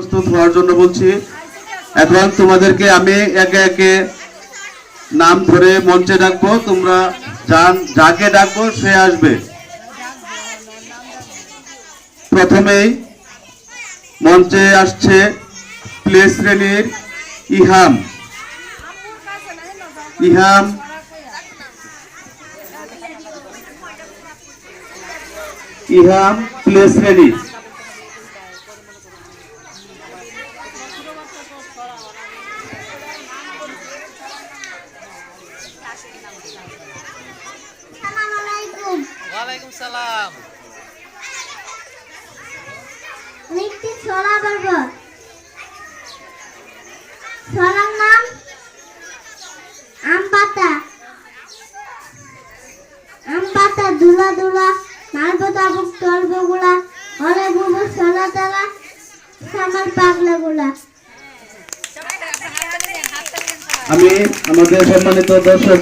প্রস্তুত হওয়ার জন্য বলছি। এখন তোমাদেরকে আমি একে একে নাম ধরে মঞ্চে ডাকবো, তোমরা যাকে ডাকবো সে আসবে। প্রথমেই মঞ্চে আসছে প্লে শ্রেণীর ইহাম। ইহাম ইহাম প্লে শ্রেণী। ওয়ালাইকুম সালাম। একটি ছড়া বলবো। ছড়ার নাম আম পাতা। আম পাতা দুলা দুলা, নাড়বো তাবুক তলবো গুলা, হলে বুবু সোনা তালা, সামার পাগলা গুলা। আমি আমাদের সম্মানিত দর্শক